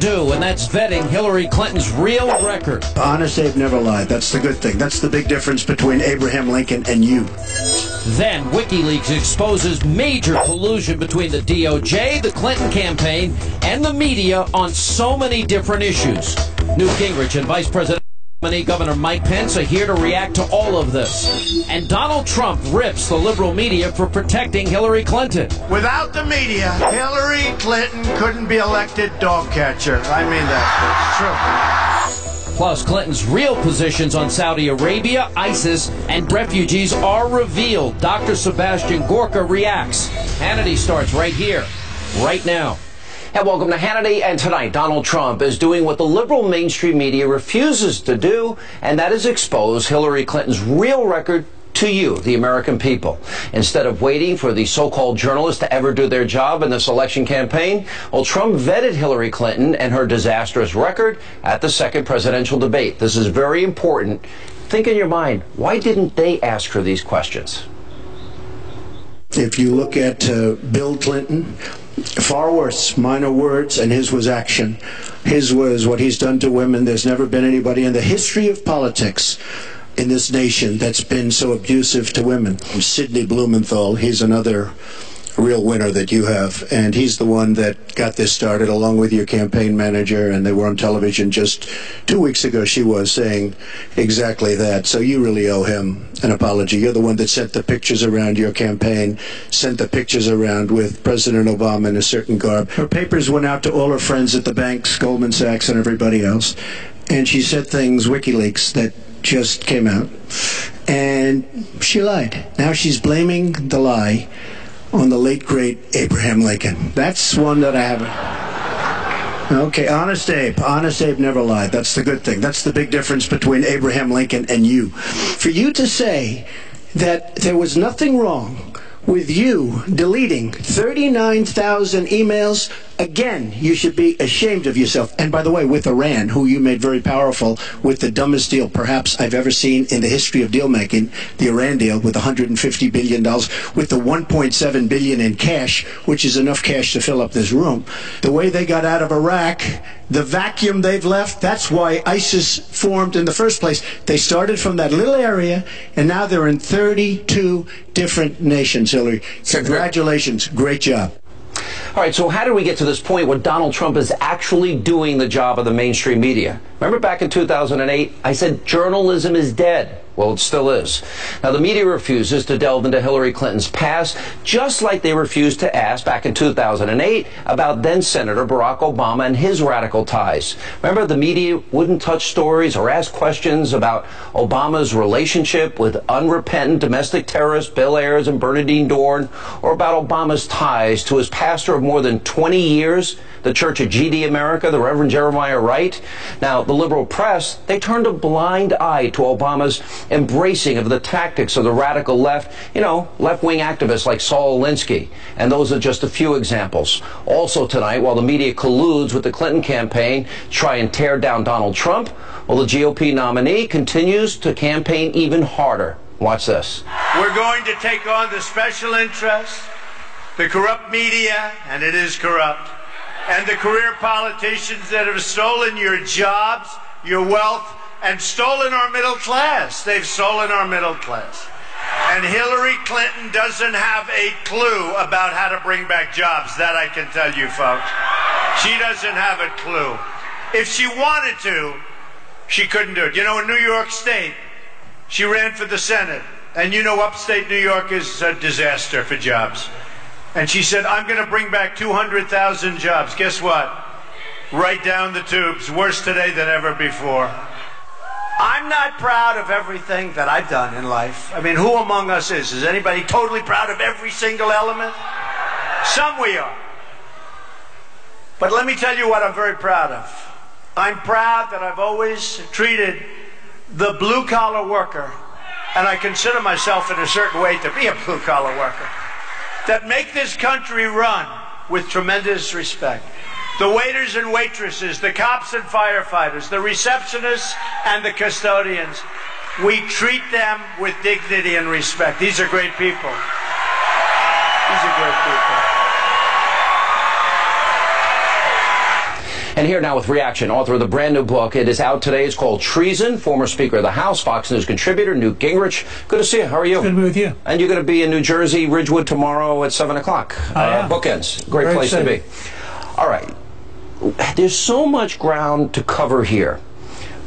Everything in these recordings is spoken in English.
do, and that's vetting Hillary Clinton's real record. Honest Abe never lied. That's the good thing. That's the big difference between Abraham Lincoln and you. Then Wikileaks exposes major collusion between the DOJ, the Clinton campaign, and the media on so many different issues. Newt Gingrich and Vice President Governor Mike Pence are here to react to all of this. And Donald Trump rips the liberal media for protecting Hillary Clinton. Without the media, Hillary Clinton couldn't be elected dog catcher. I mean that. It's true. Plus, Clinton's real positions on Saudi Arabia, ISIS, and refugees are revealed. Dr. Sebastian Gorka reacts. Hannity starts right here, right now. And welcome to Hannity. And tonight, Donald Trump is doing what the liberal mainstream media refuses to do, and that is expose Hillary Clinton's real record to you, the American people. Instead of waiting for the so-called journalists to ever do their job in this election campaign, well, Trump vetted Hillary Clinton and her disastrous record at the second presidential debate. This is very important. Think in your mind, why didn't they ask her these questions? If you look at Bill Clinton, far worse, minor words, and his was action. His was what he's done to women. There's never been anybody in the history of politics in this nation that's been so abusive to women. Sidney Blumenthal, he's another real winner that you have, and he's the one that got this started along with your campaign manager, and they were on television just 2 weeks ago. She was saying exactly that. So you really owe him an apology. You're the one that sent the pictures around your campaign, sent the pictures around with President Obama in a certain garb. Her papers went out to all her friends at the banks, Goldman Sachs and everybody else, and she said things, Wikileaks, that just came out, and she lied. Now she's blaming the lie on the late, great Abraham Lincoln. That's one that I haven't. Okay, Honest Abe never lied. That's the good thing. That's the big difference between Abraham Lincoln and you. For you to say that there was nothing wrong with you deleting 39,000 emails, again, you should be ashamed of yourself. And by the way, with Iran, who you made very powerful with the dumbest deal perhaps I've ever seen in the history of deal making, the Iran deal with $150 billion, with the $1.7 billion in cash, which is enough cash to fill up this room. The way they got out of Iraq, the vacuum they've left, that's why ISIS formed in the first place. They started from that little area, and now they're in 32 different nations, Hillary. Congratulations. Great job. All right, so how did we get to this point where Donald Trump is actually doing the job of the mainstream media? Remember back in 2008, I said journalism is dead. Well, it still is. Now, the media refuses to delve into Hillary Clinton's past, just like they refused to ask back in 2008 about then-Senator Barack Obama and his radical ties. Remember, the media wouldn't touch stories or ask questions about Obama's relationship with unrepentant domestic terrorists Bill Ayers and Bernardine Dohrn, or about Obama's ties to his pastor of more than 20 years, the Church of GD America, the Reverend Jeremiah Wright. Now, the liberal press, they turned a blind eye to Obama's embracing of the tactics of the radical left, left-wing activists like Saul Alinsky. And those are just a few examples. Also tonight, while the media colludes with the Clinton campaign to try and tear down Donald Trump, well, the GOP nominee continues to campaign even harder. Watch this. We're going to take on the special interests, the corrupt media, and it is corrupt, and the career politicians that have stolen your jobs, your wealth, and stolen our middle class. They've stolen our middle class. And Hillary Clinton doesn't have a clue about how to bring back jobs. That I can tell you, folks. She doesn't have a clue. If she wanted to, she couldn't do it. You know, in New York State, she ran for the Senate. And you know, upstate New York is a disaster for jobs. And she said, I'm going to bring back 200,000 jobs. Guess what? Right down the tubes. Worse today than ever before. I'm not proud of everything that I've done in life. I mean, who among us is? Is anybody totally proud of every single element? Some we are. But let me tell you what I'm very proud of. I'm proud that I've always treated the blue-collar worker, and I consider myself in a certain way to be a blue-collar worker, that make this country run with tremendous respect. The waiters and waitresses, the cops and firefighters, the receptionists and the custodians, we treat them with dignity and respect. These are great people. These are great people. And here now with reaction, author of the brand new book. It is out today. It's called Treason. Former Speaker of the House, Fox News contributor Newt Gingrich. Good to see you. How are you? Good to be with you. And you're going to be in New Jersey, Ridgewood tomorrow at 7 o'clock. Bookends. Great Very place exciting. to be. All right. There's so much ground to cover here.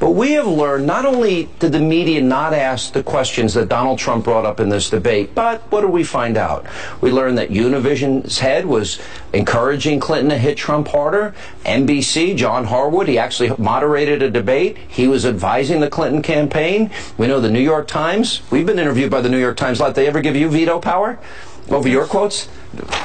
But we have learned not only did the media not ask the questions that Donald Trump brought up in this debate, but what did we find out? We learned that Univision's head was encouraging Clinton to hit Trump harder. NBC, John Harwood, he actually moderated a debate. He was advising the Clinton campaign. We know the New York Times. We've been interviewed by the New York Times a lot. They ever give you veto power over your quotes?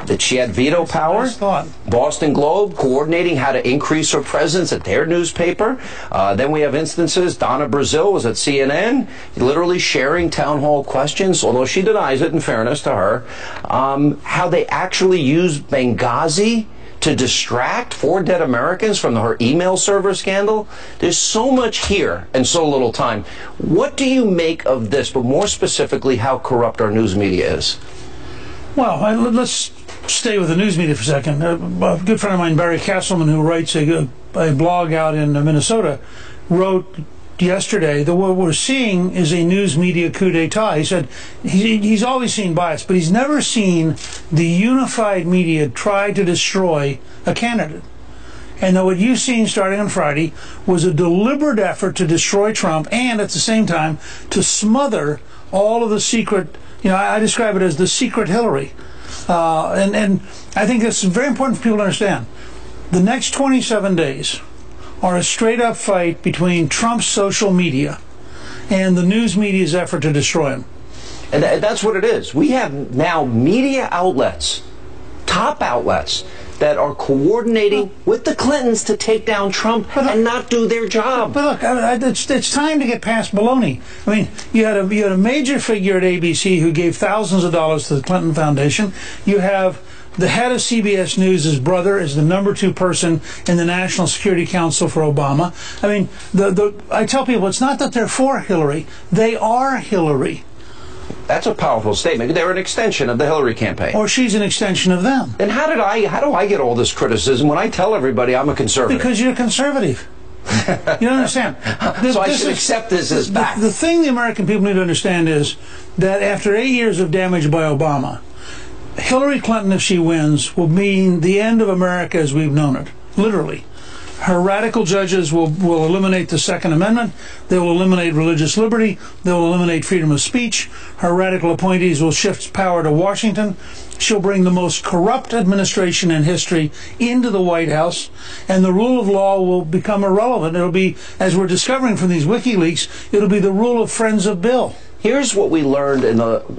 That she had veto power. Nice thought. Boston Globe coordinating how to increase her presence at their newspaper. Then we have instances. Donna Brazile was at CNN, literally sharing town hall questions, although she denies it in fairness to her. How they actually used Benghazi to distract 4 dead Americans from her email server scandal. There's so much here and so little time. What do you make of this, but more specifically, how corrupt our news media is? Well, let's stay with the news media for a second. A good friend of mine, Barry Castleman, who writes a blog out in Minnesota, wrote yesterday that what we're seeing is a news media coup d'etat. He said he's always seen bias, but he's never seen the unified media try to destroy a candidate. And that what you've seen starting on Friday was a deliberate effort to destroy Trump and at the same time to smother all of the secret. I describe it as the secret Hillary. And I think it's very important for people to understand. The next 27 days are a straight-up fight between Trump's social media and the news media's effort to destroy him. And that's what it is. We have now media outlets, top outlets, that are coordinating with the Clintons to take down Trump and not do their job. But look, it's time to get past baloney. I mean, you had a major figure at ABC who gave thousands of dollars to the Clinton Foundation. You have the head of CBS News, his brother, is the #2 person in the National Security Council for Obama. I mean, I tell people it's not that they're for Hillary; they are Hillary. That's a powerful statement. They're an extension of the Hillary campaign. Or she's an extension of them. And how do I get all this criticism when I tell everybody I'm a conservative? Because you're a conservative. You don't understand. So I should accept this as fact. The thing the American people need to understand is that after 8 years of damage by Obama, Hillary Clinton, if she wins, will mean the end of America as we've known it. Literally. Her radical judges will eliminate the Second Amendment. They will eliminate religious liberty. They will eliminate freedom of speech. Her radical appointees will shift power to Washington. She'll bring the most corrupt administration in history into the White House, and the rule of law will become irrelevant. It'll be, as we're discovering from these WikiLeaks, it'll be the rule of friends of Bill. Here's what we learned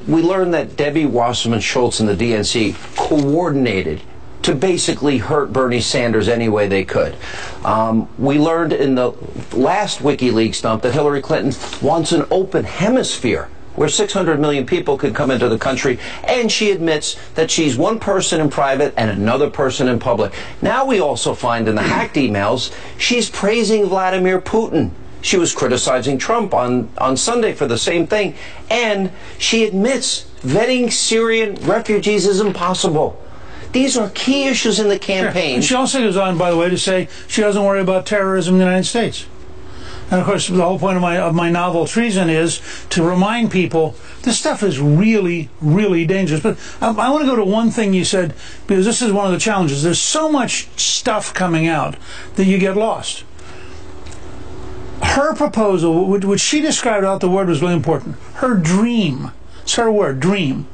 we learned that Debbie Wasserman Schultz and the DNC coordinated to basically hurt Bernie Sanders any way they could. We learned in the last WikiLeaks dump that Hillary Clinton wants an open hemisphere where 600 million people could come into the country, and she admits that she's one person in private and another person in public. Now we also find in the hacked emails she's praising Vladimir Putin. She was criticizing Trump on Sunday for the same thing, and she admits vetting Syrian refugees is impossible. These are key issues in the campaign. Sure. And she also goes on, by the way, to say she doesn't worry about terrorism in the United States. And of course, the whole point of my novel Treason is to remind people this stuff is really, really dangerous. But I want to go to one thing you said, because this is one of the challenges. There's so much stuff coming out that you get lost. Her proposal, which she described out, the word was really important. Her dream, it's her word, dream,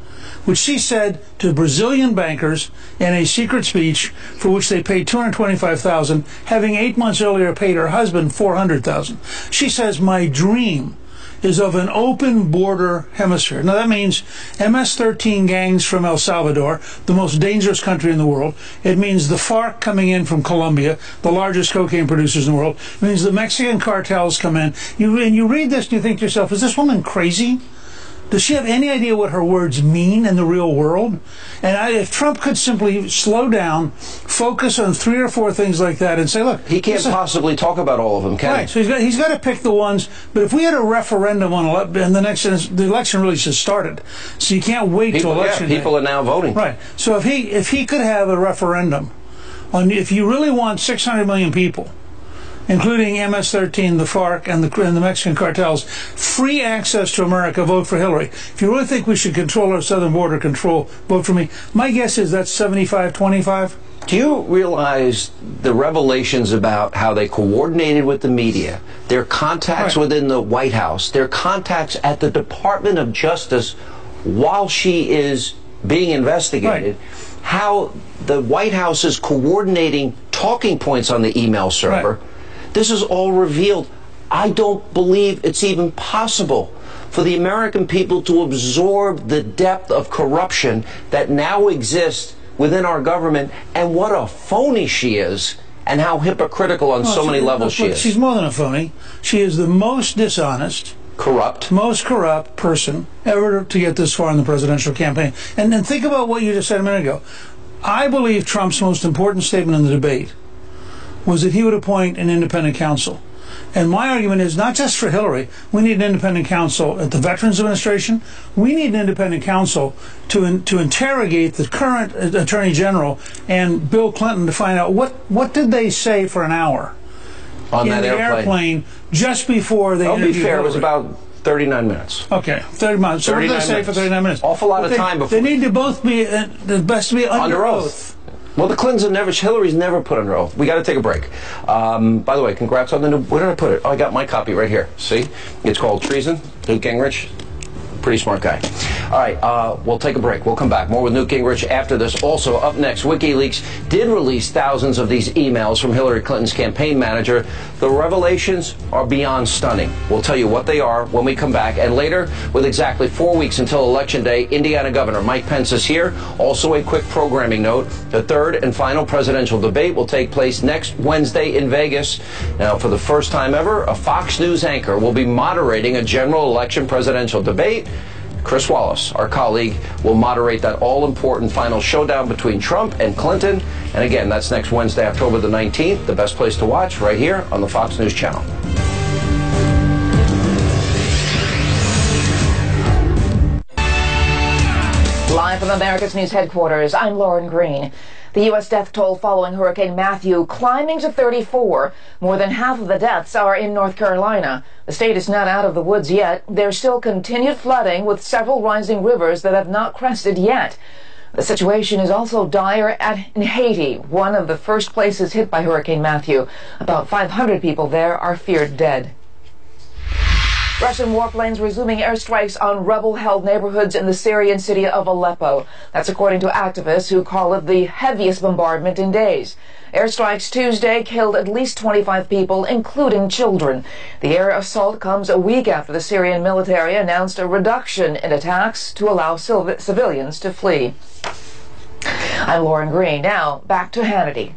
which she said to Brazilian bankers in a secret speech for which they paid $225,000, having 8 months earlier paid her husband $400,000. She says, my dream is of an open border hemisphere. Now that means MS-13 gangs from El Salvador, the most dangerous country in the world. It means the FARC coming in from Colombia, the largest cocaine producers in the world. It means the Mexican cartels come in. And you read this and you think to yourself, is this woman crazy? Does she have any idea what her words mean in the real world? And if Trump could simply slow down, focus on 3 or 4 things like that, and say, look, he can't possibly talk about all of them, can he? Right. So he's got to pick the ones. But if we had a referendum on and the election really just started, so you can't wait till election day. People are now voting. Right. So if he could have a referendum if you really want 600 million people, including MS-13, the FARC, and the Mexican cartels, free access to America, vote for Hillary. If you really think we should control our southern border, vote for me. My guess is that's 75-25. Do you realize the revelations about how they coordinated with the media, their contacts within the White House, their contacts at the Department of Justice while she is being investigated, how the White House is coordinating talking points on the email server? This is all revealed. I don't believe it's even possible for the American people to absorb the depth of corruption that now exists within our government, and what a phony she is, and how hypocritical on so many levels she is. She's more than a phony. She is the most dishonest, most corrupt person ever to get this far in the presidential campaign. And then think about what you just said a minute ago. I believe Trump's most important statement in the debate was that he would appoint an independent counsel. And my argument is not just for Hillary. We need an independent counsel at the Veterans Administration. We need an independent counsel to interrogate the current Attorney General and Bill Clinton to find out what did they say for an hour on in that airplane just before they interviewed I'll be fair, Hillary. it was about 39 minutes. Okay, 30 minutes. So what did they say for 39 minutes? Awful lot of time before. They need to both be, the best to be under oath. Well, the Clintons have never, Hillary's never put under oath. We got to take a break. By the way, congrats on the new, where did I put it? Oh, I got my copy right here. See? It's called Treason. Newt Gingrich. Pretty smart guy. All right, we'll take a break. We'll come back. More with Newt Gingrich after this. Also, up next, Wikileaks did release thousands of these emails from Hillary Clinton's campaign manager. The revelations are beyond stunning. We'll tell you what they are when we come back. And later, with exactly 4 weeks until Election Day, Indiana Governor Mike Pence is here. Also, a quick programming note. The third and final presidential debate will take place next Wednesday in Vegas. Now, for the first time ever, a Fox News anchor will be moderating a general election presidential debate. Chris Wallace, our colleague, will moderate that all-important final showdown between Trump and Clinton. And again, that's next Wednesday, October the 19th. The best place to watch right here on the Fox News Channel. Live from America's News headquarters, I'm Lauren Green. The U.S. death toll following Hurricane Matthew climbing to 34. More than half of the deaths are in North Carolina. The state is not out of the woods yet. There's still continued flooding with several rising rivers that have not crested yet. The situation is also dire in Haiti, one of the first places hit by Hurricane Matthew. About 500 people there are feared dead. Russian warplanes resuming airstrikes on rebel-held neighborhoods in the Syrian city of Aleppo. That's according to activists who call it the heaviest bombardment in days. Airstrikes Tuesday killed at least 25 people, including children. The air assault comes a week after the Syrian military announced a reduction in attacks to allow civilians to flee. I'm Lauren Green. Now, back to Hannity.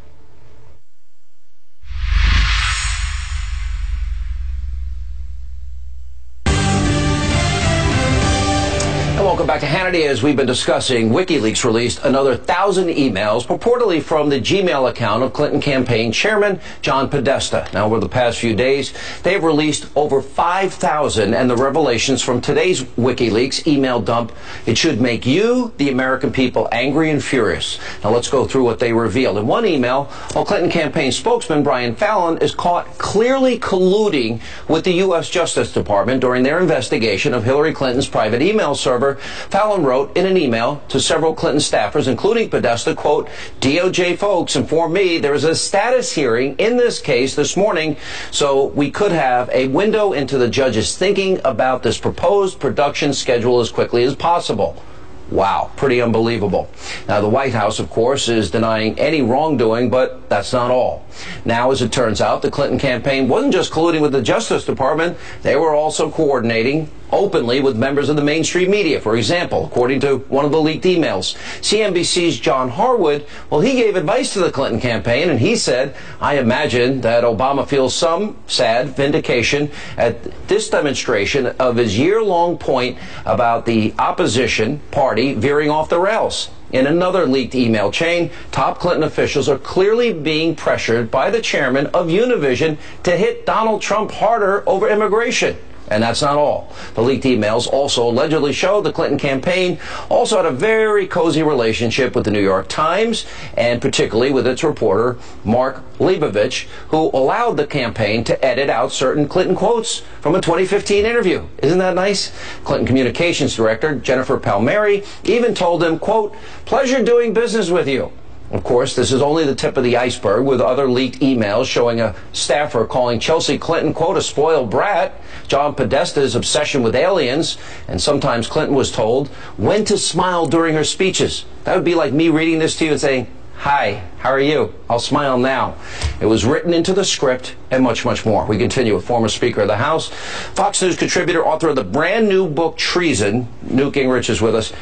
Welcome back to Hannity. As we've been discussing, WikiLeaks released another 1,000 emails purportedly from the Gmail account of Clinton campaign chairman John Podesta. Now, over the past few days, they've released over 5,000, and the revelations from today's WikiLeaks email dump, it should make you, the American people, angry and furious. Now, let's go through what they revealed. In one email, Clinton campaign spokesman Brian Fallon is caught clearly colluding with the U.S. Justice Department during their investigation of Hillary Clinton's private email server. Fallon wrote in an email to several Clinton staffers, including Podesta, quote, DOJ folks informed me there is a status hearing in this case this morning, so we could have a window into the judge's thinking about this proposed production schedule as quickly as possible. Wow, pretty unbelievable. Now, the White House, of course, is denying any wrongdoing, but that's not all. Now, as it turns out, the Clinton campaign wasn't just colluding with the Justice Department. They were also coordinating openly with members of the mainstream media. For example, according to one of the leaked emails, CNBC's John Harwood, well, he gave advice to the Clinton campaign, and he said, I imagine that Obama feels some sad vindication at this demonstration of his year-long point about the opposition party veering off the rails. In another leaked email chain, top Clinton officials are clearly being pressured by the chairman of Univision to hit Donald Trump harder over immigration. And that's not all. The leaked emails also allegedly show the Clinton campaign also had a very cozy relationship with the New York Times, and particularly with its reporter, Mark Leibovich, who allowed the campaign to edit out certain Clinton quotes from a 2015 interview. Isn't that nice? Clinton Communications Director Jennifer Palmieri even told him, quote, "Pleasure doing business with you." Of course, this is only the tip of the iceberg, with other leaked emails showing a staffer calling Chelsea Clinton, quote, "a spoiled brat," John Podesta's obsession with aliens, and sometimes Clinton was told when to smile during her speeches. That would be like me reading this to you and saying, "Hi, how are you? I'll smile now." It was written into the script, and much, much more. We continue with former Speaker of the House, Fox News contributor, author of the brand new book, Treason. Newt Gingrich is with us.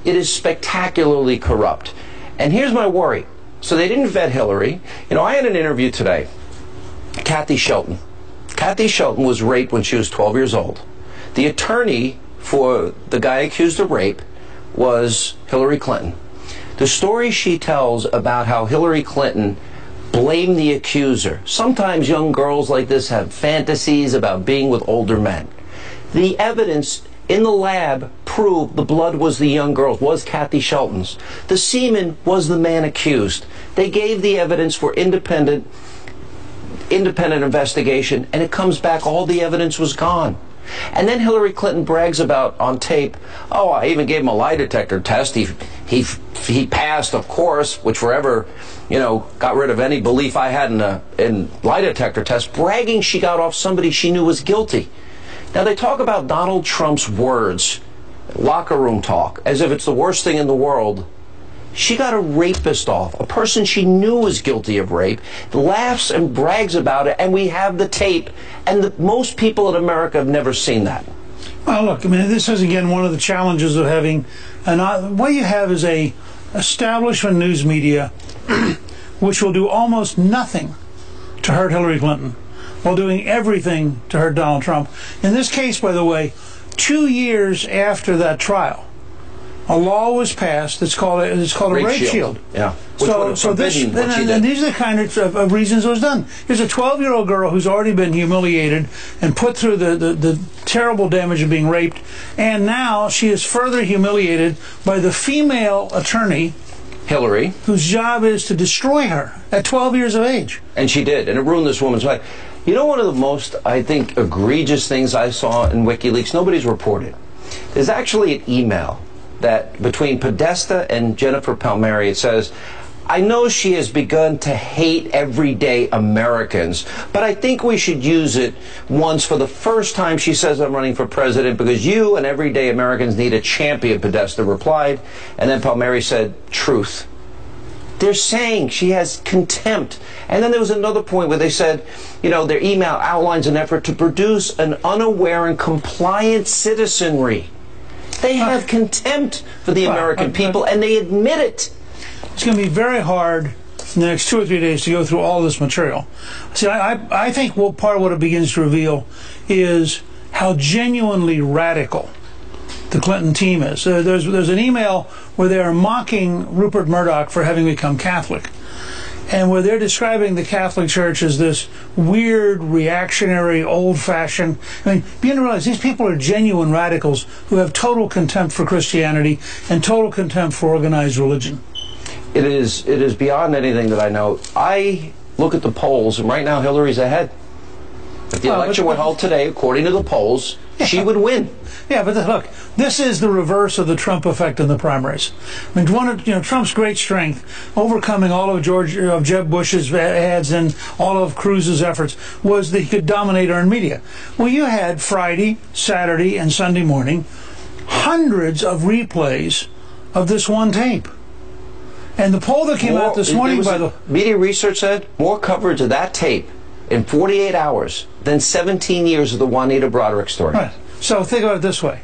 It is spectacularly corrupt. And here's my worry. So they didn't vet Hillary. You know, I had an interview today. Kathy Shelton. Kathy Shelton was raped when she was 12 years old. The attorney for the guy accused of rape was Hillary Clinton. The story she tells about how Hillary Clinton blamed the accuser. Sometimes young girls like this have fantasies about being with older men. The evidence in the lab proved the blood was the young girl's, was Kathy Shelton's. The semen was the man accused. They gave the evidence for independent investigation, and it comes back all the evidence was gone. And then Hillary Clinton brags about on tape, "Oh, I even gave him a lie detector test. He passed, of course," which forever, got rid of any belief I had in lie detector tests, bragging she got off somebody she knew was guilty. Now, they talk about Donald Trump's words, locker room talk, as if it's the worst thing in the world. She got a rapist off, a person she knew was guilty of rape, laughs and brags about it, and we have the tape, and most people in America have never seen that. Well, look, I mean, this is, again, one of the challenges of having what you have is a establishment news media which will do almost nothing to hurt Hillary Clinton, while doing everything to hurt Donald Trump. In this case, by the way, 2 years after that trial, a law was passed. It's called a rape shield. Yeah. So this, and these are the kind of reasons it was done. Here's a 12-year-old girl who's already been humiliated and put through the terrible damage of being raped, and now she is further humiliated by the female attorney, Hillary, whose job is to destroy her at 12 years of age. And she did, and it ruined this woman's life. You know, one of the most, I think, egregious things I saw in Wikileaks, nobody's reported. There's actually an email that between Podesta and Jennifer Palmieri, it says, "I know she has begun to hate everyday Americans, but I think we should use it once for the first time she says I'm running for president because you and everyday Americans need a champion," Podesta replied. And then Palmieri said, "Truth." They're saying she has contempt. And then there was another point where they said, their email outlines an effort to produce an unaware and compliant citizenry. They have contempt for the American people, and they admit it. It's going to be very hard in the next 2 or 3 days to go through all this material. See, I think part of what it begins to reveal is how genuinely radical the Clinton team is. There's an email where they are mocking Rupert Murdoch for having become Catholic, and where they're describing the Catholic Church as this weird, reactionary, old-fashioned. I mean, begin to realize these people are genuine radicals who have total contempt for Christianity and total contempt for organized religion. It is beyond anything that I know. I look at the polls, and right now Hillary's ahead. If the election were held today, according to the polls, she would win. Yeah, but look, this is the reverse of the Trump effect in the primaries. I mean, one of Trump's great strength, overcoming all of Jeb Bush's ads and all of Cruz's efforts, was that he could dominate earned media. Well, you had Friday, Saturday, and Sunday morning hundreds of replays of this one tape. And the poll that came out this morning by the media research said more coverage of that tape in 48 hours than 17 years of the Juanita Broderick story. Right. So think about it this way.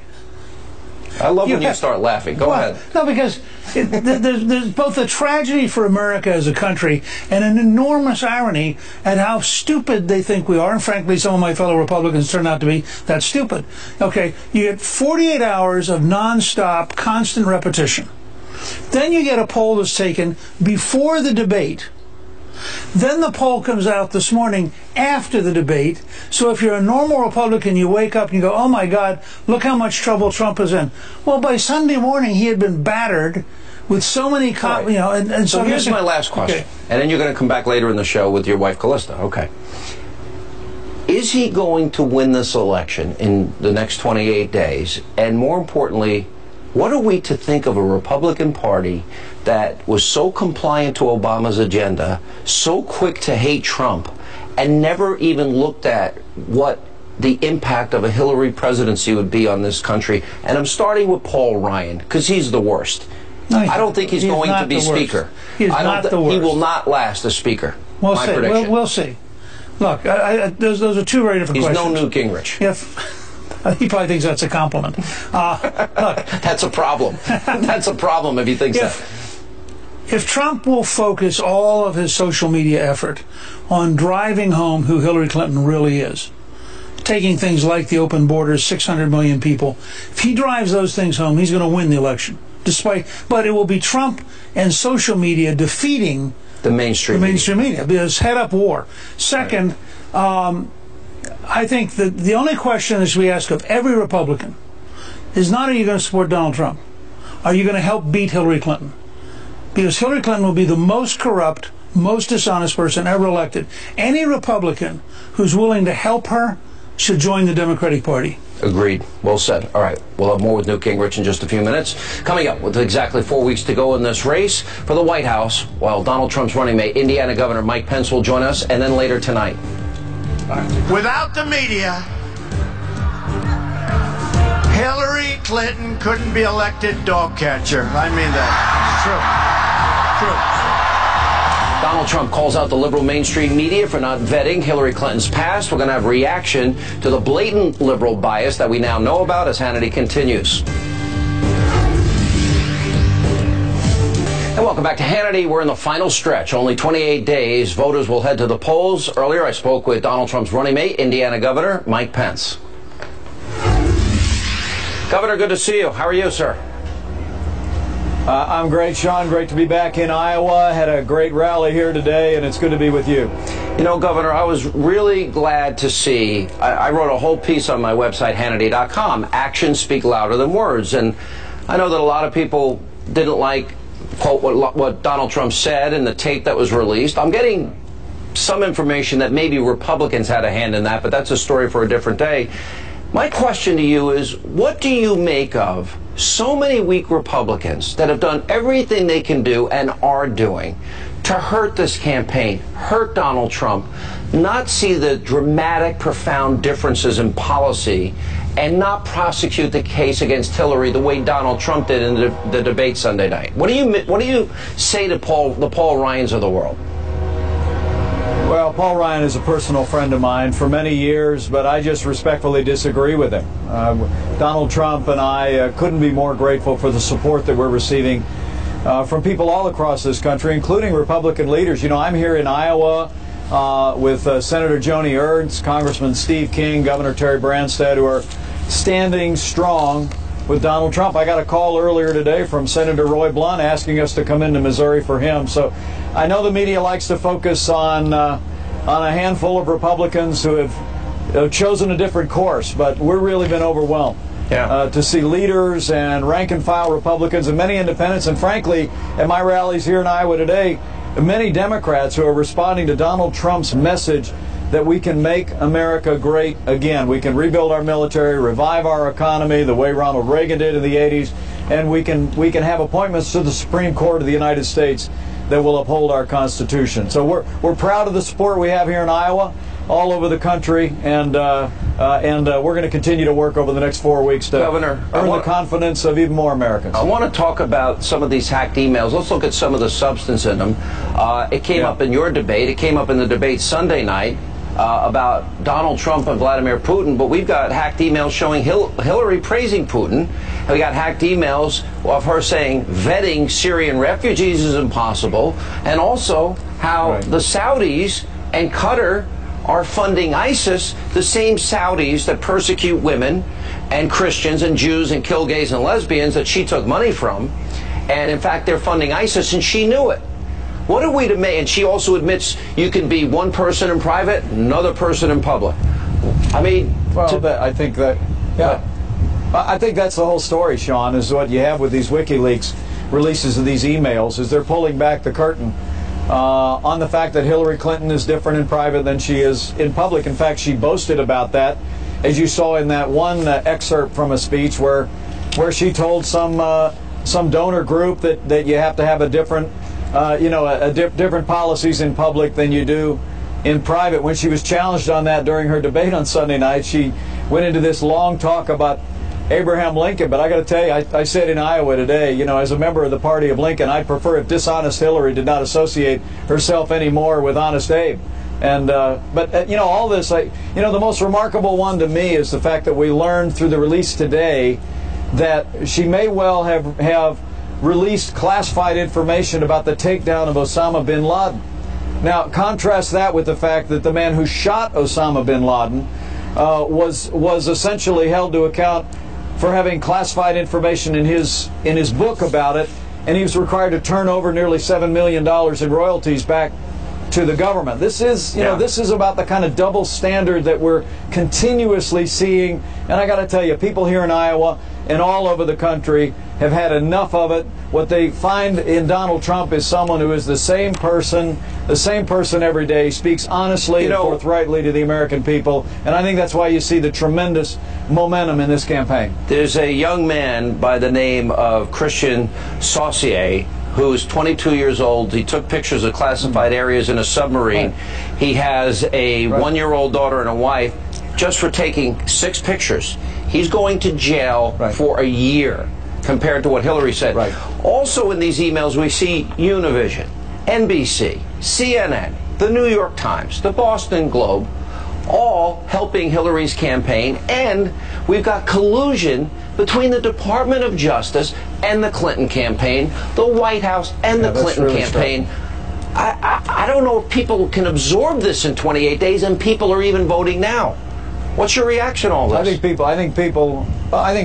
I love when you start laughing. Go ahead. No, because there's both a tragedy for America as a country and an enormous irony at how stupid they think we are. And frankly, some of my fellow Republicans turn out to be that stupid. Okay, you get 48 hours of nonstop, constant repetition. Then you get a poll that's taken before the debate, Then the poll comes out this morning after the debate. So if you're a normal Republican, you wake up and you go, oh my God, look how much trouble Trump is in. Well, by Sunday morning, he had been battered with so many, Right. and so here's my last question. Okay. And then you're going to come back later in the show with your wife, Callista. Okay. Is he going to win this election in the next 28 days? And more importantly, what are we to think of a Republican Party that was so compliant to Obama's agenda, so quick to hate Trump, and never even looked at what the impact of a Hillary presidency would be on this country? And I'm starting with Paul Ryan, because he's the worst. No, I don't think he's going to be Speaker. He is not the worst. He will not last as Speaker. We'll my see. prediction. We'll see. Look, those are two very different questions. He's no Newt Gingrich. He probably thinks that's a compliment. Look, that's a problem. That's a problem if he thinks that. If Trump will focus all of his social media effort on driving home who Hillary Clinton really is, taking things like the open borders, 600 million people, if he drives those things home, he's going to win the election. But it will be Trump and social media defeating the mainstream media. Because head up war. Second, I think that the only question that we ask of every Republican is not, are you going to support Donald Trump? Are you going to help beat Hillary Clinton? Because Hillary Clinton will be the most corrupt, most dishonest person ever elected. Any Republican who's willing to help her should join the Democratic Party. Agreed. Well said. All right. We'll have more with Newt Gingrich in just a few minutes. Coming up, with exactly 4 weeks to go in this race for the White House, while Donald Trump's running mate, Indiana Governor Mike Pence, will join us, and then later tonight. Without the media, Hillary Clinton couldn't be elected dog catcher. I mean that. It's true. True. Donald Trump calls out the liberal mainstream media for not vetting Hillary Clinton's past. We're going to have a reaction to the blatant liberal bias that we now know about as Hannity continues. And welcome back to Hannity. We're in the final stretch. Only 28 days. Voters will head to the polls. Earlier, I spoke with Donald Trump's running mate, Indiana Governor Mike Pence. Governor, good to see you. How are you, sir? I'm great, Sean. Great to be back in Iowa. Had a great rally here today, and it's good to be with you. You know, Governor, I was really glad to see, I wrote a whole piece on my website, Hannity.com, actions speak louder than words. And I know that a lot of people didn't like, quote, what Donald Trump said in the tape that was released. I'm getting some information that maybe Republicans had a hand in that, but that's a story for a different day. My question to you is, what do you make of so many weak Republicans that have done everything they can do and are doing to hurt this campaign, hurt Donald Trump, not see the dramatic, profound differences in policy, and not prosecute the case against Hillary the way Donald Trump did in the debate Sunday night? What do you say to the Paul Ryans of the world? Well, Paul Ryan is a personal friend of mine for many years, but I just respectfully disagree with him. Donald Trump and I couldn't be more grateful for the support that we're receiving from people all across this country, including Republican leaders. You know, I'm here in Iowa with Senator Joni Ernst, Congressman Steve King, Governor Terry Branstad, who are standing strong with Donald Trump. I got a call earlier today from Senator Roy Blunt asking us to come into Missouri for him. So I know the media likes to focus on a handful of Republicans who have chosen a different course, but we've really been overwhelmed to see leaders and rank-and-file Republicans and many independents, and frankly, at my rallies here in Iowa today, many Democrats who are responding to Donald Trump's message that we can make America great again. We can rebuild our military, revive our economy the way Ronald Reagan did in the 80s, and we can have appointments to the Supreme Court of the United States that will uphold our Constitution. So we're proud of the support we have here in Iowa, all over the country, and we're going to continue to work over the next 4 weeks to earn the confidence of even more Americans. I want to talk about some of these hacked emails. Let's look at some of the substance in them. It came up in your debate. It came up in the debate Sunday night about Donald Trump and Vladimir Putin, but we've got hacked emails showing Hillary praising Putin. We got hacked emails of her saying vetting Syrian refugees is impossible, and also how the Saudis and Qatar are funding ISIS, the same Saudis that persecute women and Christians and Jews and kill gays and lesbians that she took money from. And in fact, they're funding ISIS, and she knew it. What are we to make? And she also admits you can be one person in private, another person in public. I mean, well, I think that, yeah. I think that's the whole story, Sean, is what you have with these WikiLeaks releases of these emails, is they're pulling back the curtain on the fact that Hillary Clinton is different in private than she is in public. In fact, she boasted about that, as you saw in that one excerpt from a speech where she told some donor group that you have to have a different, different policies in public than you do in private. When she was challenged on that during her debate on Sunday night, she went into this long talk about Abraham Lincoln. But I got to tell you, I said in Iowa today, as a member of the party of Lincoln, I'd prefer if dishonest Hillary did not associate herself anymore with honest Abe. And all this, the most remarkable one to me is the fact that we learned through the release today that she may well have released classified information about the takedown of Osama bin Laden. Now, contrast that with the fact that the man who shot Osama bin Laden was essentially held to account for having classified information in his book about it, and he was required to turn over nearly $7 million in royalties back to the government. This is, this is about the kind of double standard that we're continuously seeing. And I got to tell you, people here in Iowa and all over the country have had enough of it. What they find in Donald Trump is someone who is the same person every day, speaks honestly and forthrightly to the American people. And I think that's why you see the tremendous momentum in this campaign. There's a young man by the name of Christian Saucier, who's 22 years old. He took pictures of classified areas in a submarine. Right. He has a one-year-old daughter and a wife just for taking 6 pictures. He's going to jail for a year compared to what Hillary said. Right. Also in these emails we see Univision, NBC, CNN, the New York Times, the Boston Globe, all helping Hillary's campaign, and we've got collusion between the Department of Justice and the Clinton campaign, the White House and the Clinton campaign. I don't know if people can absorb this in 28 days, and people are even voting now. What's your reaction to all this? I think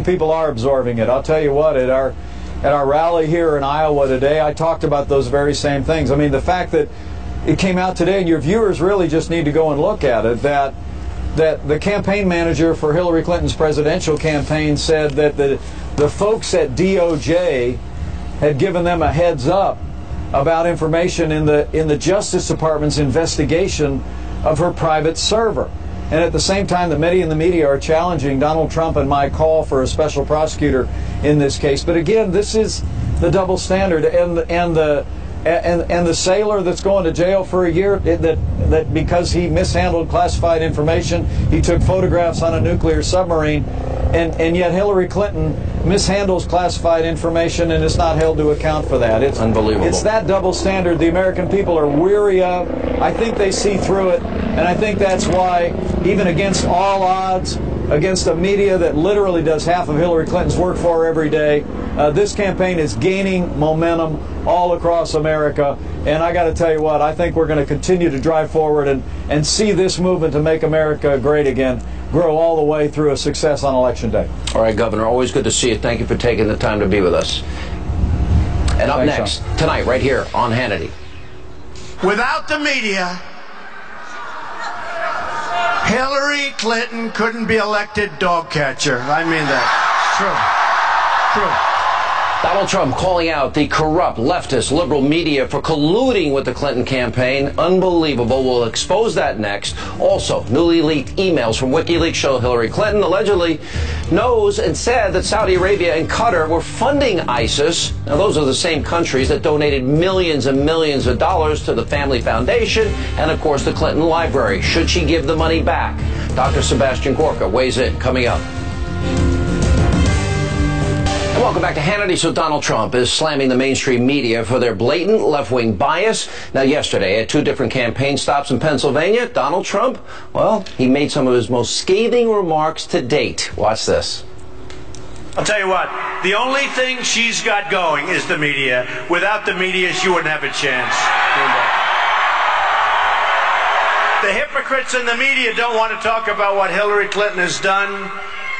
people are absorbing it. I'll tell you what, at our rally here in Iowa today, I talked about those very same things. I mean, the fact that it came out today, and your viewers really just need to go and look at it, that the campaign manager for Hillary Clinton's presidential campaign said that the folks at DOJ had given them a heads up about information in the Justice Department's investigation of her private server. And at the same time, the many in the media are challenging Donald Trump and my call for a special prosecutor in this case. But again, this is the double standard, and the sailor that's going to jail for a year, that because he mishandled classified information, he took photographs on a nuclear submarine, and yet Hillary Clinton mishandles classified information and is not held to account for that. It's unbelievable. It's that double standard the American people are weary of. I think they see through it, and I think that's why, even against all odds, against a media that literally does half of Hillary Clinton's work for her every day, this campaign is gaining momentum all across America. And I got to tell you what, I think we're going to continue to drive forward and see this movement to make America great again grow all the way through a success on Election Day. All right, Governor, always good to see you. Thank you for taking the time to be with us. And up next, tonight, right here on Hannity. Without the media, Hillary Clinton couldn't be elected dog catcher. I mean that. True. Donald Trump calling out the corrupt leftist liberal media for colluding with the Clinton campaign. Unbelievable. We'll expose that next. Also, newly leaked emails from WikiLeaks show Hillary Clinton allegedly knows and said that Saudi Arabia and Qatar were funding ISIS. Now, those are the same countries that donated millions and millions of dollars to the Family Foundation and, of course, the Clinton Library. Should she give the money back? Dr. Sebastian Gorka weighs in. Coming up. Welcome back to Hannity. So Donald Trump is slamming the mainstream media for their blatant left-wing bias. Now, yesterday, at 2 different campaign stops in Pennsylvania, Donald Trump, well, he made some of his most scathing remarks to date. Watch this. I'll tell you what, the only thing she's got going is the media. Without the media, she wouldn't have a chance. The hypocrites in the media don't want to talk about what Hillary Clinton has done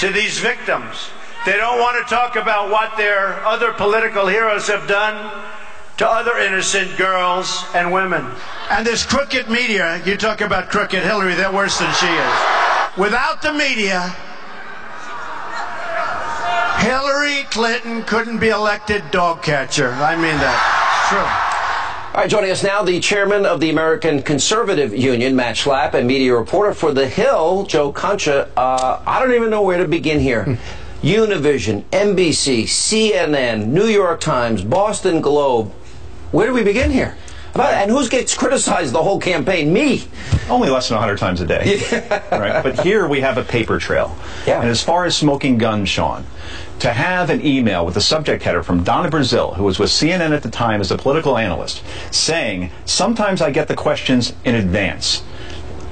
to these victims. They don't want to talk about what their other political heroes have done to other innocent girls and women. And this crooked media, you talk about crooked Hillary, they're worse than she is. Without the media, Hillary Clinton couldn't be elected dog catcher. I mean that. It's true. All right, joining us now, the chairman of the American Conservative Union, Matt Schlapp, and media reporter for The Hill, Joe Concha. I don't even know where to begin here. Univision, NBC, CNN, New York Times, Boston Globe. Where do we begin here? And who gets criticized the whole campaign? Me. Only less than 100 times a day. Right? But here we have a paper trail. Yeah. And as far as smoking guns, Sean, to have an email with a subject header from Donna Brazil, who was with CNN at the time as a political analyst, saying, sometimes I get the questions in advance.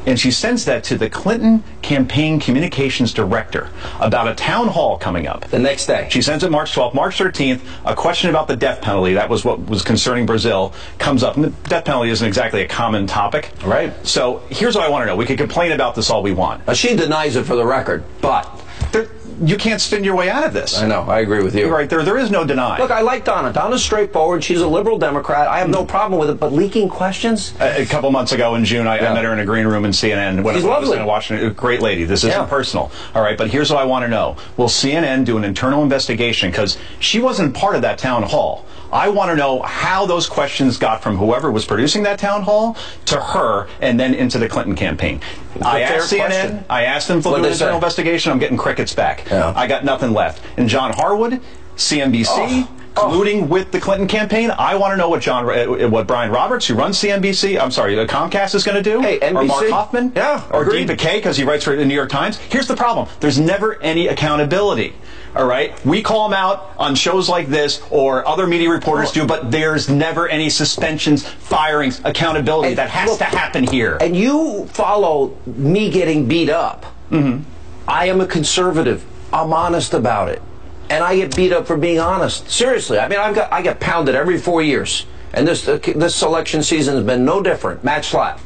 And she sends that to the Clinton campaign communications director about a town hall coming up. The next day. She sends it March 12th. March 13th, a question about the death penalty, that was what was concerning Brazil, comes up. And the death penalty isn't exactly a common topic. Right. So here's what I want to know. We can complain about this all we want. She denies it for the record, but you can't spin your way out of this. I know. I agree with you. Right. There is no denying. Look, I like Donna. Donna's straightforward. She's a liberal Democrat. I have no problem with it. But leaking questions? A couple months ago in June, I met her in a green room in CNN. When She's I was lovely. in Washington. A great lady. This isn't personal. All right. But here's what I want to know. Will CNN do an internal investigation? Because she wasn't part of that town hall. I want to know how those questions got from whoever was producing that town hall to her and then into the Clinton campaign. I asked CNN. I asked them for an internal investigation. I'm getting crickets back. Yeah. I got nothing left. And John Harwood, CNBC, colluding with the Clinton campaign. I want to know what Brian Roberts, who runs CNBC, Comcast is going to do. Hey, NBC. Or Mark Hoffman. Yeah, or agreed. Dean Baquet, because he writes for the New York Times. Here's the problem. There's never any accountability. All right? We call them out on shows like this, or other media reporters do, but there's never any suspensions, firings, accountability. That has to happen here. And you follow me getting beat up. Mm-hmm. I am a conservative. I'm honest about it. And I get beat up for being honest. Seriously. I mean, I get pounded every 4 years. And this election season has been no different. Matt Schlapp.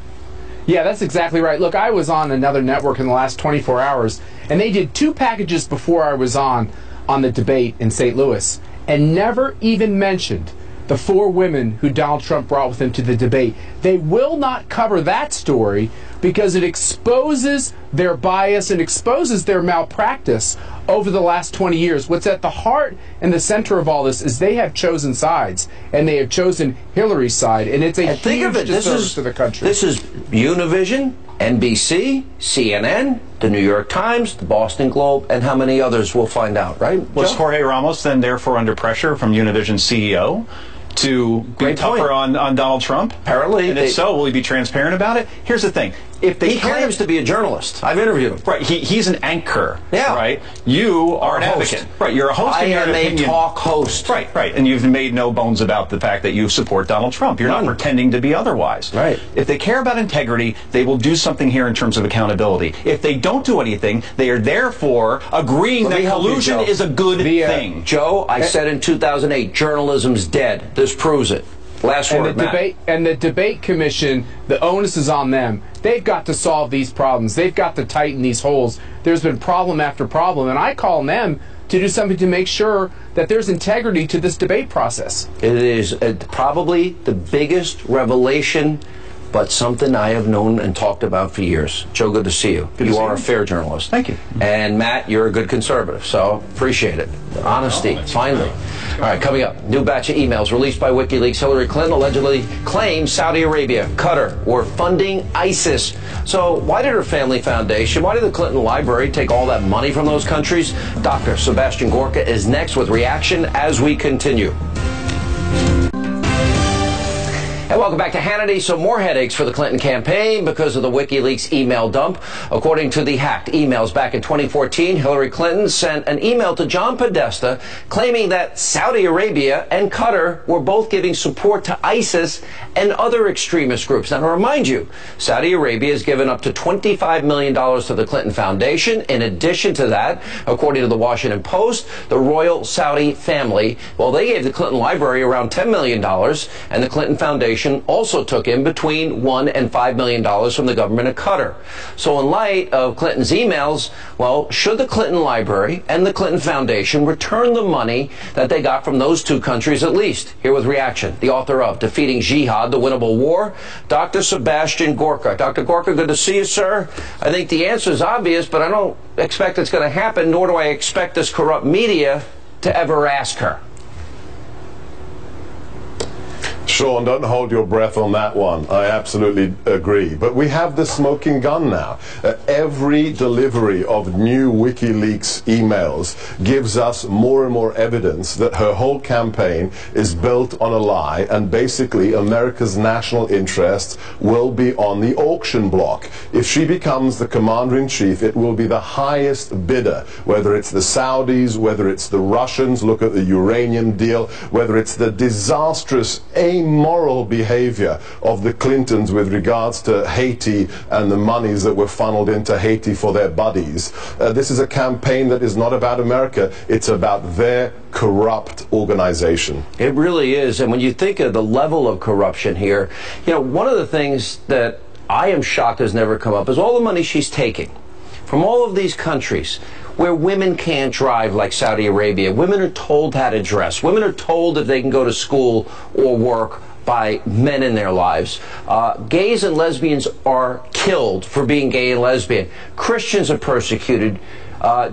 Yeah, that's exactly right. Look, I was on another network in the last 24 hours, and they did 2 packages before I was on the debate in St. Louis, and never even mentioned the 4 women who Donald Trump brought with him to the debate. They will not cover that story because it exposes their bias and exposes their malpractice over the last 20 years. What's at the heart and the center of all this is they have chosen sides, and they have chosen Hillary's side, and it's a huge disservice to the country. This is Univision, NBC, CNN, the New York Times, the Boston Globe, and how many others we'll find out, right? Was Jorge Ramos then therefore under pressure from Univision's CEO to be tougher on Donald Trump? Apparently. And if so, will he be transparent about it? Here's the thing. If he claims to be a journalist. I've interviewed him. Right. He's an anchor. Yeah. Right. You are an advocate. Right. You're a host. I am a talk host. Right. Right. And you've made no bones about the fact that you support Donald Trump. You're not pretending to be otherwise. Right. If they care about integrity, they will do something here in terms of accountability. If they don't do anything, they are therefore agreeing that collusion is a good thing. Joe, I said in 2008, journalism's dead. This proves it. Last word, Matt. And the debate commission, the onus is on them. They've got to solve these problems. They've got to tighten these holes. There's been problem after problem, and I call on them to do something to make sure that there's integrity to this debate process. It is probably the biggest revelation, but something I have known and talked about for years. Joe, good to see you. You are a fair journalist. Thank you. And Matt, you're a good conservative, so appreciate it. Honesty, finally. All right, coming up, new batch of emails released by Wikileaks. Hillary Clinton allegedly claims Saudi Arabia, Qatar were funding ISIS. So why did her family foundation, why did the Clinton Library take all that money from those countries? Dr. Sebastian Gorka is next with reaction as we continue. And welcome back to Hannity. So more headaches for the Clinton campaign because of the WikiLeaks email dump. According to the hacked emails back in 2014, Hillary Clinton sent an email to John Podesta claiming that Saudi Arabia and Qatar were both giving support to ISIS and other extremist groups. Now, to remind you, Saudi Arabia has given up to $25 million to the Clinton Foundation. In addition to that, according to the Washington Post, the royal Saudi family, well, they gave the Clinton Library around $10 million, and the Clinton Foundation Foundation also took in between $1 and $5 million from the government of Qatar. So in light of Clinton's emails, well, should the Clinton Library and the Clinton Foundation return the money that they got from those two countries at least? Here with reaction, the author of Defeating Jihad, The Winnable War, Dr. Sebastian Gorka. Dr. Gorka, good to see you, sir. I think the answer is obvious, but I don't expect it's going to happen, nor do I expect this corrupt media to ever ask her. Sean, don't hold your breath on that one. I absolutely agree. But we have the smoking gun now. Every delivery of new Wikileaks emails gives us more and more evidence that her whole campaign is built on a lie, and basically America's national interests will be on the auction block. If she becomes the commander-in-chief, it will be the highest bidder, whether it's the Saudis, whether it's the Russians, look at the uranium deal, whether it's the disastrous immoral behavior of the Clintons with regards to Haiti and the monies that were funneled into Haiti for their buddies. This is a campaign that is not about America, it's about their corrupt organization. It really is. And when you think of the level of corruption here, you know, one of the things that I am shocked has never come up is all the money she's taking from all of these countries where women can't drive, like Saudi Arabia. Women are told how to dress. Women are told that they can go to school or work by men in their lives. Gays and lesbians are killed for being gay and lesbian. Christians are persecuted.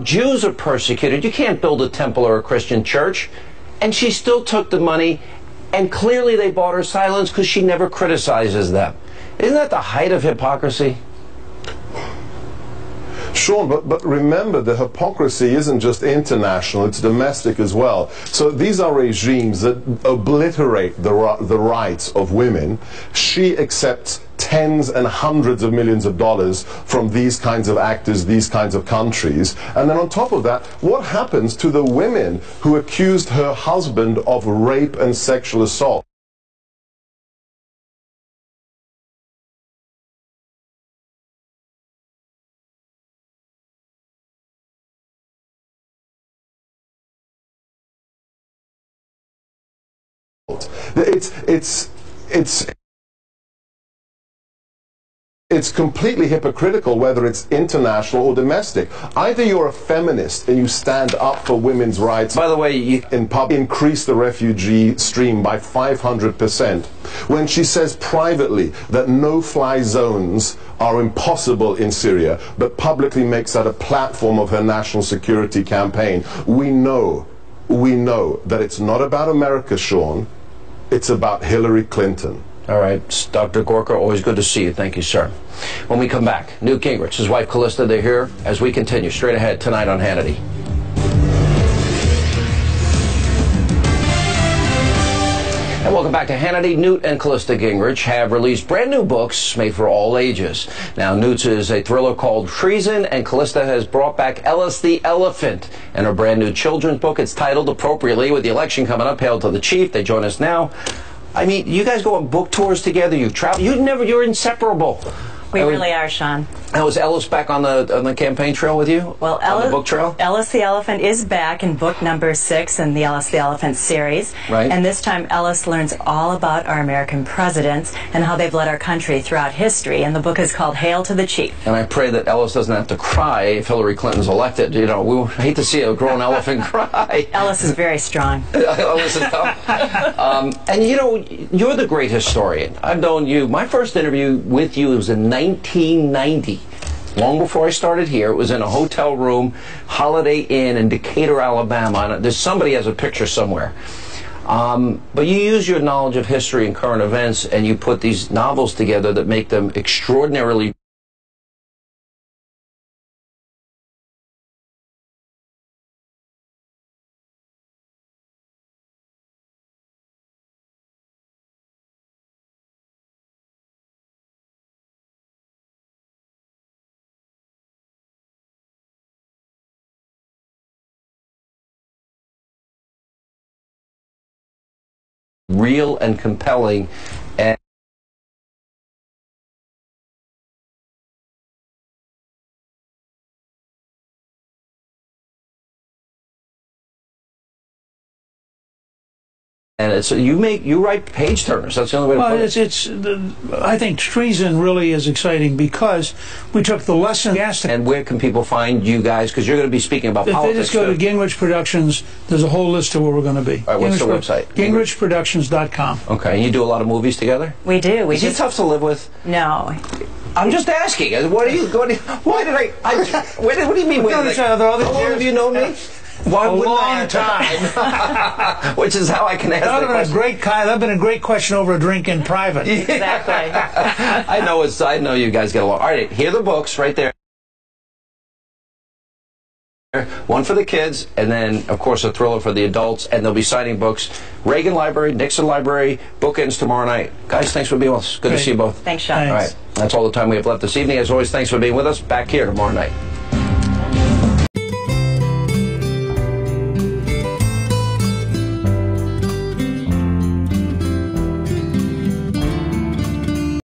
Jews are persecuted. You can't build a temple or a Christian church. And she still took the money, and clearly they bought her silence because she never criticizes them. Isn't that the height of hypocrisy? Sean, but remember, the hypocrisy isn't just international, it's domestic as well. So these are regimes that obliterate the rights of women. She accepts tens and hundreds of millions of dollars from these kinds of actors, these kinds of countries. And then on top of that, what happens to the women who accused her husband of rape and sexual assault? It's completely hypocritical whether it's international or domestic. Either you're a feminist and you stand up for women's rights. By the way, increase the refugee stream by 500%. When she says privately that no-fly zones are impossible in Syria, but publicly makes that a platform of her national security campaign, we know that it's not about America, Sean. It's about Hillary Clinton. All right, Dr. Gorka, always good to see you. Thank you, sir. When we come back, Newt Gingrich, his wife Callista, they're here as we continue straight ahead tonight on Hannity. And welcome back to Hannity. Newt and Callista Gingrich have released brand new books made for all ages. Now, Newt's is a thriller called Treason, and Callista has brought back Ellis the Elephant and her brand new children's book. It's titled appropriately, with the election coming up, Hail to the Chief. They join us now. I mean, you guys go on book tours together, you travel, you're inseparable. We really are, Sean. Now, is Ellis back on the campaign trail with you? Well, on the book trail? Ellis the Elephant is back in book number 6 in the Ellis the Elephant series. Right. And this time, Ellis learns all about our American presidents and how they've led our country throughout history. And the book is called Hail to the Chief. And I pray that Ellis doesn't have to cry if Hillary Clinton's elected. You know, we hate to see a grown elephant cry. Ellis is very strong. Ellis is and you know, you're the great historian. I've known you. My first interview with you was in 1990. Long before I started here. It was in a hotel room, Holiday Inn in Decatur, Alabama. And somebody has a picture somewhere. But you use your knowledge of history and current events, and you put these novels together that make them extraordinarily real and compelling. And And you write page turners. That's the only way to put it. I think treason really is exciting because we took the lesson. And where can people find you guys? Because you're going to be speaking about politics. If they just go to Gingrich Productions, there's a whole list of where we're going to be. All right, what's the website? GingrichProductions.com. Okay, and you do a lot of movies together? We do. Is he tough to live with? No. I'm just asking. What do you mean? How long have you known me? A long time. Which is how I can ask that question. That'd been a great question over a drink in private. Exactly. I know you guys get along. All right, here are the books right there. One for the kids, and then, of course, a thriller for the adults, and they'll be signing books. Reagan Library, Nixon Library, bookends tomorrow night. Guys, thanks for being with us. Good to see you both. Thanks, Sean. All right, that's all the time we have left this evening. As always, thanks for being with us. Back here tomorrow night.